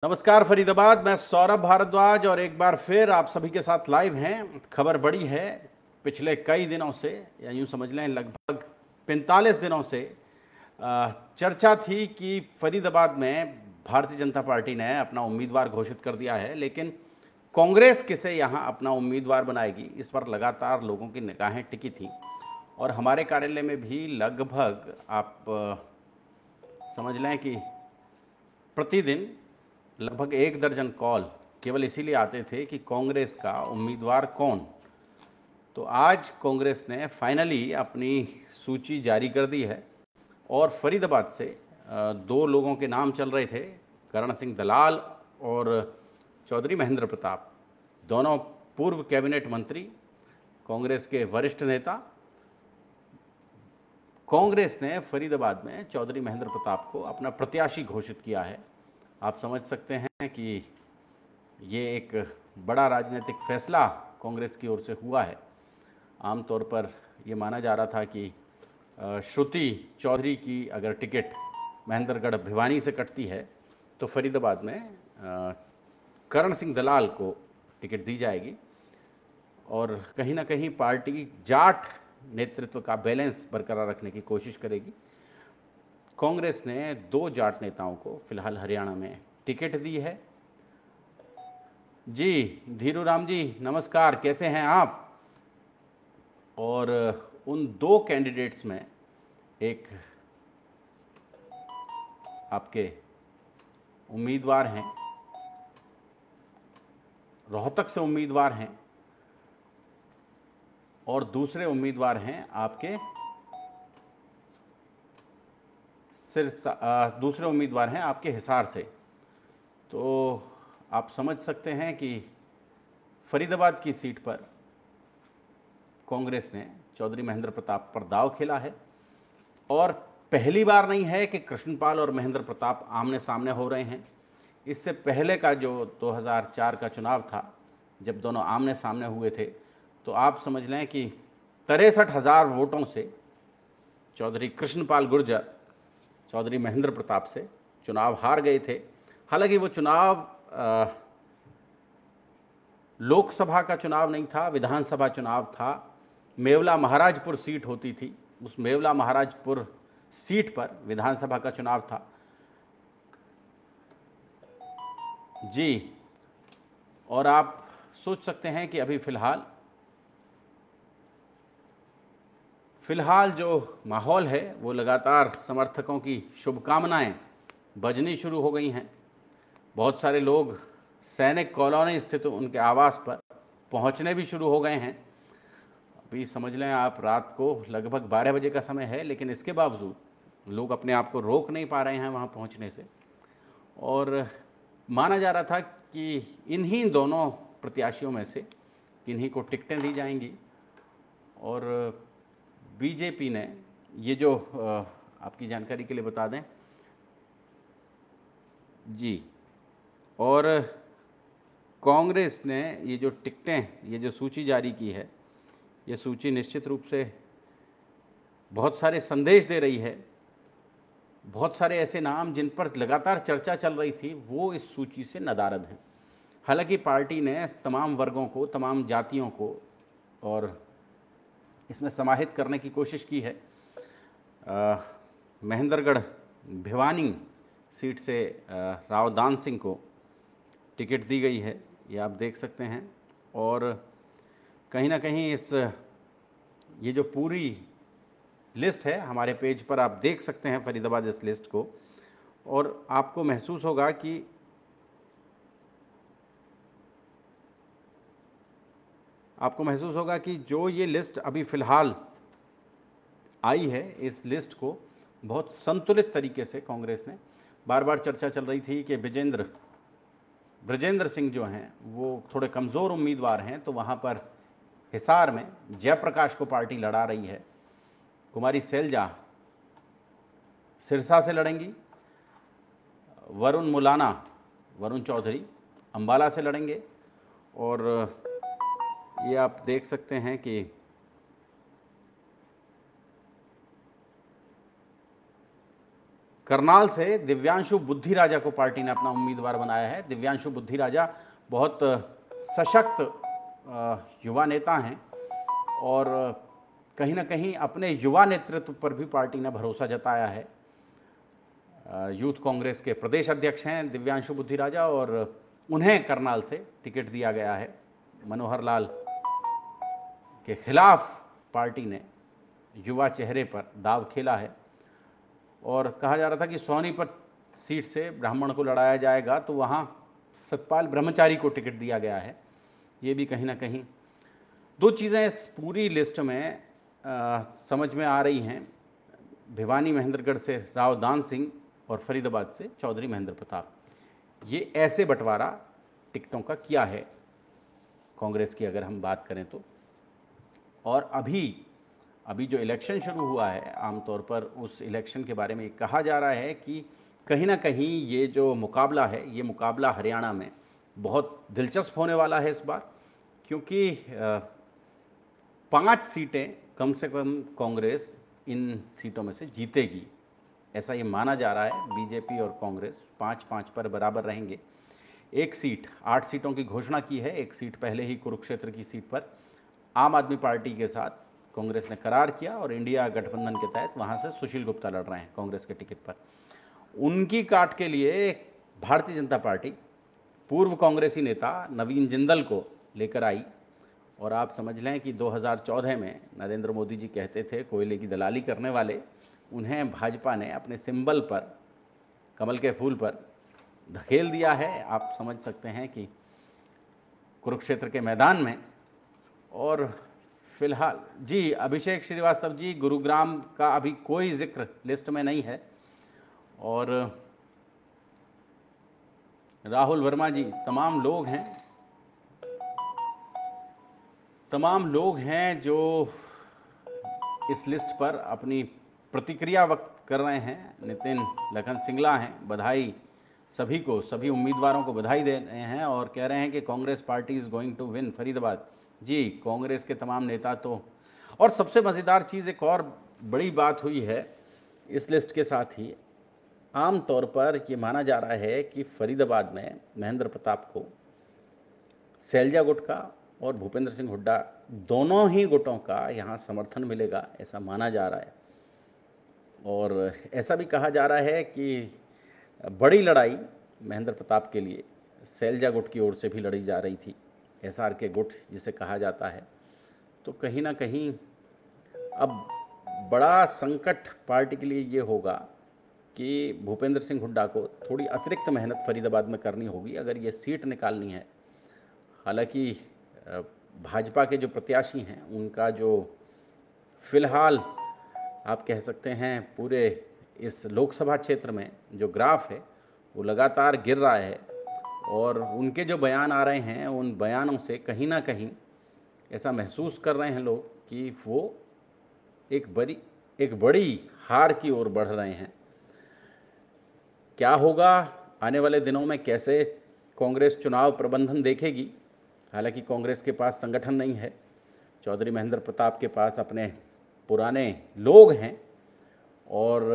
नमस्कार फरीदाबाद, मैं सौरभ भारद्वाज और एक बार फिर आप सभी के साथ लाइव हैं। खबर बड़ी है, पिछले कई दिनों से या यूं समझ लें लगभग 45 दिनों से चर्चा थी कि फरीदाबाद में भारतीय जनता पार्टी ने अपना उम्मीदवार घोषित कर दिया है, लेकिन कांग्रेस किसे यहां अपना उम्मीदवार बनाएगी, इस पर लगातार लोगों की निगाहें टिकी थी। और हमारे कार्यालय में भी लगभग आप समझ लें कि प्रतिदिन लगभग 1 दर्जन कॉल केवल इसीलिए आते थे कि कांग्रेस का उम्मीदवार कौन। तो आज कांग्रेस ने फाइनली अपनी सूची जारी कर दी है और फरीदाबाद से 2 लोगों के नाम चल रहे थे, करण सिंह दलाल और चौधरी महेंद्र प्रताप, दोनों पूर्व कैबिनेट मंत्री, कांग्रेस के वरिष्ठ नेता। कांग्रेस ने फरीदाबाद में चौधरी महेंद्र प्रताप को अपना प्रत्याशी घोषित किया है। आप समझ सकते हैं कि ये एक बड़ा राजनीतिक फैसला कांग्रेस की ओर से हुआ है। आमतौर पर ये माना जा रहा था कि श्रुति चौधरी की अगर टिकट महेंद्रगढ़ भिवानी से कटती है तो फरीदाबाद में करण सिंह दलाल को टिकट दी जाएगी और कहीं ना कहीं पार्टी जाट नेतृत्व का बैलेंस बरकरार रखने की कोशिश करेगी। कांग्रेस ने 2 जाट नेताओं को फिलहाल हरियाणा में टिकट दी है। जी धीरू राम जी नमस्कार, कैसे हैं आप? और उन 2 कैंडिडेट्स में एक आपके उम्मीदवार हैं, रोहतक से उम्मीदवार हैं, और दूसरे उम्मीदवार हैं आपके दूसरे उम्मीदवार हैं आपके हिसार से। तो आप समझ सकते हैं कि फरीदाबाद की सीट पर कांग्रेस ने चौधरी महेंद्र प्रताप पर दांव खेला है और पहली बार नहीं है कि कृष्णपाल और महेंद्र प्रताप आमने सामने हो रहे हैं। इससे पहले का जो 2004 का चुनाव था, जब दोनों आमने सामने हुए थे, तो आप समझ लें कि 63,000 वोटों से चौधरी कृष्णपाल गुर्जर चौधरी महेंद्र प्रताप से चुनाव हार गए थे। हालांकि वो चुनाव लोकसभा का चुनाव नहीं था, विधानसभा चुनाव था। मेवला महाराजपुर सीट होती थी, उस मेवला महाराजपुर सीट पर विधानसभा का चुनाव था। जी, और आप सोच सकते हैं कि अभी फिलहाल जो माहौल है वो लगातार समर्थकों की शुभकामनाएं बजनी शुरू हो गई हैं। बहुत सारे लोग सैनिक कॉलोनी स्थित उनके आवास पर पहुंचने भी शुरू हो गए हैं। अभी समझ लें आप, रात को लगभग 12 बजे का समय है, लेकिन इसके बावजूद लोग अपने आप को रोक नहीं पा रहे हैं वहां पहुंचने से। और माना जा रहा था कि इन्हीं दोनों प्रत्याशियों में से किन्हीं को टिकटें दी जाएंगी। और बीजेपी ने ये जो आपकी जानकारी के लिए बता दें जी, और कांग्रेस ने ये जो टिकटें, ये जो सूची जारी की है, ये सूची निश्चित रूप से बहुत सारे संदेश दे रही है। बहुत सारे ऐसे नाम जिन पर लगातार चर्चा चल रही थी वो इस सूची से नदारद हैं। हालांकि पार्टी ने तमाम वर्गों को, तमाम जातियों को और इसमें समाहित करने की कोशिश की है। महेंद्रगढ़ भिवानी सीट से राव दान सिंह को टिकट दी गई है, ये आप देख सकते हैं। और कहीं ना कहीं ये जो पूरी लिस्ट है हमारे पेज पर आप देख सकते हैं फरीदाबाद इस लिस्ट को, और आपको महसूस होगा कि जो ये लिस्ट अभी फ़िलहाल आई है, इस लिस्ट को बहुत संतुलित तरीके से कांग्रेस ने, बार बार चर्चा चल रही थी कि ब्रजेंद्र सिंह जो हैं वो थोड़े कमज़ोर उम्मीदवार हैं, तो वहाँ पर हिसार में जयप्रकाश को पार्टी लड़ा रही है। कुमारी सैलजा सिरसा से लड़ेंगी, वरुण चौधरी अंबाला से लड़ेंगे। और ये आप देख सकते हैं कि करनाल से दिव्यांशु बुद्धिराजा को पार्टी ने अपना उम्मीदवार बनाया है। दिव्यांशु बुद्धिराजा बहुत सशक्त युवा नेता हैं और कहीं ना कहीं अपने युवा नेतृत्व पर भी पार्टी ने भरोसा जताया है। यूथ कांग्रेस के प्रदेश अध्यक्ष हैं दिव्यांशु बुद्धिराजा और उन्हें करनाल से टिकट दिया गया है। मनोहर लाल के खिलाफ पार्टी ने युवा चेहरे पर दाव खेला है और कहा जा रहा था कि सोनीपत सीट से ब्राह्मण को लड़ाया जाएगा, तो वहाँ सतपाल ब्रह्मचारी को टिकट दिया गया है। ये भी कहीं ना कहीं दो चीज़ें इस पूरी लिस्ट में समझ में आ रही हैं। भिवानी महेंद्रगढ़ से राव दान सिंह और फरीदाबाद से चौधरी महेंद्र प्रताप, ये ऐसे बंटवारा टिकटों का किया है कांग्रेस की अगर हम बात करें तो। और अभी जो इलेक्शन शुरू हुआ है, आमतौर पर उस इलेक्शन के बारे में कहा जा रहा है कि कहीं ना कहीं ये जो मुकाबला है, ये मुकाबला हरियाणा में बहुत दिलचस्प होने वाला है इस बार, क्योंकि 5 सीटें कम से कम कांग्रेस इन सीटों में से जीतेगी, ऐसा ये माना जा रहा है। बीजेपी और कांग्रेस 5-5 पर बराबर रहेंगे। एक सीट, 8 सीटों की घोषणा की है। एक सीट पहले ही कुरुक्षेत्र की सीट पर आम आदमी पार्टी के साथ कांग्रेस ने करार किया और इंडिया गठबंधन के तहत वहां से सुशील गुप्ता लड़ रहे हैं कांग्रेस के टिकट पर। उनकी काट के लिए भारतीय जनता पार्टी पूर्व कांग्रेसी नेता नवीन जिंदल को लेकर आई और आप समझ लें कि 2014 में नरेंद्र मोदी जी कहते थे कोयले की दलाली करने वाले, उन्हें भाजपा ने अपने सिंबल पर, कमल के फूल पर धकेल दिया है। आप समझ सकते हैं कि कुरुक्षेत्र के मैदान में। और फिलहाल जी अभिषेक श्रीवास्तव जी, गुरुग्राम का अभी कोई जिक्र लिस्ट में नहीं है। और राहुल वर्मा जी, तमाम लोग हैं जो इस लिस्ट पर अपनी प्रतिक्रिया व्यक्त कर रहे हैं। नितिन लखन सिंगला हैं, बधाई सभी को, सभी उम्मीदवारों को बधाई दे रहे हैं और कह रहे हैं कि Congress party is going to win Faridabad. जी, कांग्रेस के तमाम नेता तो, और सबसे मज़ेदार चीज़, एक और बड़ी बात हुई है इस लिस्ट के साथ ही, आम तौर पर ये माना जा रहा है कि फरीदाबाद में महेंद्र प्रताप को सैलजा गुट का और भूपेंद्र सिंह हुड्डा दोनों ही गुटों का यहाँ समर्थन मिलेगा, ऐसा माना जा रहा है। और ऐसा भी कहा जा रहा है कि बड़ी लड़ाई महेंद्र प्रताप के लिए सैलजा गुट की ओर से भी लड़ी जा रही थी, एसआर के गुट जिसे कहा जाता है। तो कहीं ना कहीं अब बड़ा संकट पार्टी के लिए ये होगा कि भूपेंद्र सिंह हुड्डा को थोड़ी अतिरिक्त मेहनत फरीदाबाद में करनी होगी अगर ये सीट निकालनी है। हालांकि भाजपा के जो प्रत्याशी हैं उनका जो फिलहाल आप कह सकते हैं पूरे इस लोकसभा क्षेत्र में जो ग्राफ है वो लगातार गिर रहा है और उनके जो बयान आ रहे हैं उन बयानों से कहीं ना कहीं ऐसा महसूस कर रहे हैं लोग कि वो एक बड़ी हार की ओर बढ़ रहे हैं। क्या होगा आने वाले दिनों में, कैसे कांग्रेस चुनाव प्रबंधन देखेगी? हालांकि कांग्रेस के पास संगठन नहीं है, चौधरी महेंद्र प्रताप के पास अपने पुराने लोग हैं और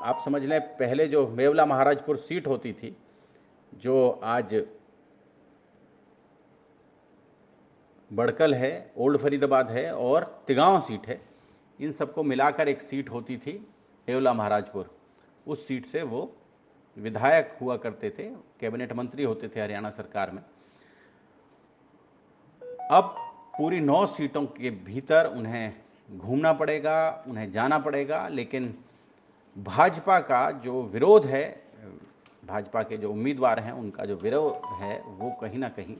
आप समझ लें पहले जो मेवला महाराजपुर सीट होती थी, जो आज बड़कल है, ओल्ड फरीदाबाद है और तिगांव सीट है, इन सबको मिलाकर एक सीट होती थी मेवला महाराजपुर। उस सीट से वो विधायक हुआ करते थे, कैबिनेट मंत्री होते थे हरियाणा सरकार में। अब पूरी 9 सीटों के भीतर उन्हें घूमना पड़ेगा, उन्हें जाना पड़ेगा, लेकिन भाजपा का जो विरोध है, भाजपा के जो उम्मीदवार हैं उनका जो विरोध है वो कहीं ना कहीं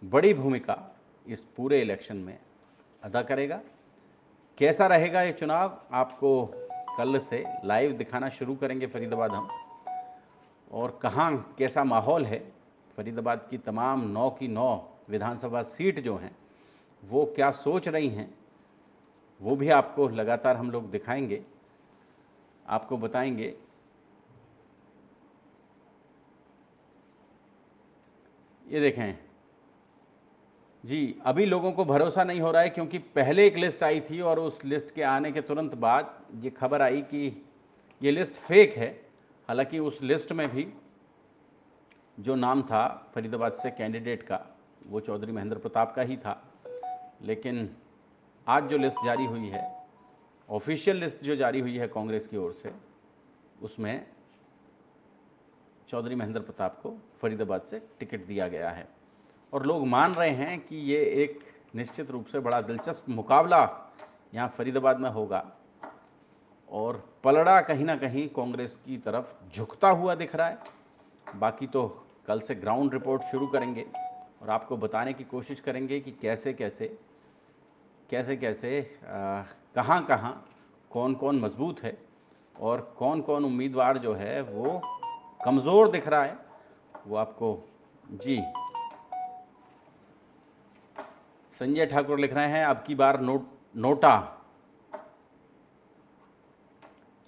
बड़ी भूमिका इस पूरे इलेक्शन में अदा करेगा। कैसा रहेगा ये चुनाव, आपको कल से लाइव दिखाना शुरू करेंगे फरीदाबाद हम, और कहाँ कैसा माहौल है। फरीदाबाद की तमाम 9 की 9 विधानसभा सीट जो हैं वो क्या सोच रही हैं वो भी आपको लगातार हम लोग दिखाएंगे, आपको बताएंगे। ये देखें जी, अभी लोगों को भरोसा नहीं हो रहा है क्योंकि पहले एक लिस्ट आई थी और उस लिस्ट के आने के तुरंत बाद ये खबर आई कि ये लिस्ट फेक है। हालांकि उस लिस्ट में भी जो नाम था फरीदाबाद से कैंडिडेट का वो चौधरी महेंद्र प्रताप का ही था, लेकिन आज जो लिस्ट जारी हुई है, ऑफिशियल लिस्ट जो जारी हुई है कांग्रेस की ओर से, उसमें चौधरी महेंद्र प्रताप को फरीदाबाद से टिकट दिया गया है। और लोग मान रहे हैं कि ये एक निश्चित रूप से बड़ा दिलचस्प मुकाबला यहाँ फरीदाबाद में होगा और पलड़ा कहीं ना कहीं कांग्रेस की तरफ झुकता हुआ दिख रहा है। बाकी तो कल से ग्राउंड रिपोर्ट शुरू करेंगे और आपको बताने की कोशिश करेंगे कि कैसे कैसे कहाँ कहाँ कौन कौन मजबूत है और कौन कौन उम्मीदवार जो है वो कमज़ोर दिख रहा है, वो आपको जी संजय ठाकुर लिख रहे हैं अब की बार नोटा।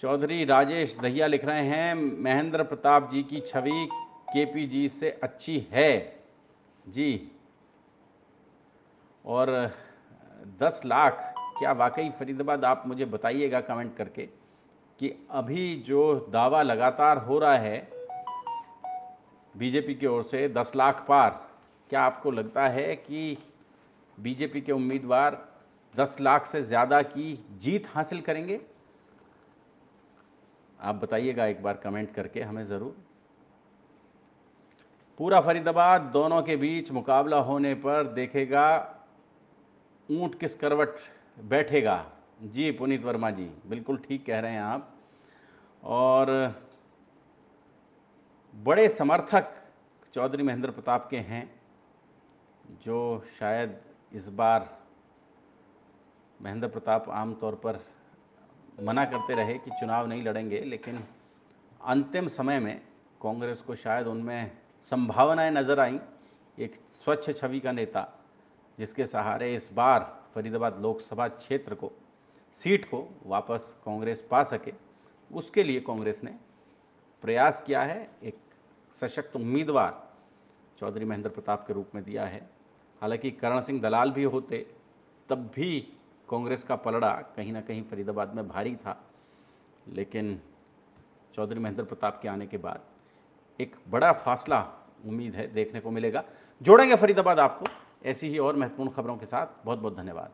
चौधरी राजेश दहिया लिख रहे हैं महेंद्र प्रताप जी की छवि केपी जी से अच्छी है जी। और 10 लाख क्या वाकई फरीदाबाद, आप मुझे बताइएगा कमेंट करके कि अभी जो दावा लगातार हो रहा है बीजेपी की ओर से 10 लाख पार, क्या आपको लगता है कि बीजेपी के उम्मीदवार 10 लाख से ज़्यादा की जीत हासिल करेंगे? आप बताइएगा एक बार कमेंट करके हमें ज़रूर। पूरा फरीदाबाद दोनों के बीच मुकाबला होने पर देखेगा ऊंट किस करवट बैठेगा। जी पुनीत वर्मा जी, बिल्कुल ठीक कह रहे हैं आप। और बड़े समर्थक चौधरी महेंद्र प्रताप के हैं, जो शायद इस बार महेंद्र प्रताप आमतौर पर मना करते रहे कि चुनाव नहीं लड़ेंगे, लेकिन अंतिम समय में कांग्रेस को शायद उनमें संभावनाएं नज़र आईं। एक स्वच्छ छवि का नेता जिसके सहारे इस बार फरीदाबाद लोकसभा क्षेत्र को, सीट को वापस कांग्रेस पा सके, उसके लिए कांग्रेस ने प्रयास किया है। एक सशक्त उम्मीदवार चौधरी महेंद्र प्रताप के रूप में दिया है। हालांकि करण सिंह दलाल भी होते तब भी कांग्रेस का पलड़ा कहीं ना कहीं फरीदाबाद में भारी था, लेकिन चौधरी महेंद्र प्रताप के आने के बाद एक बड़ा फासला उम्मीद है देखने को मिलेगा। जोड़ेंगे फरीदाबाद आपको ऐसी ही और महत्वपूर्ण खबरों के साथ। बहुत बहुत धन्यवाद।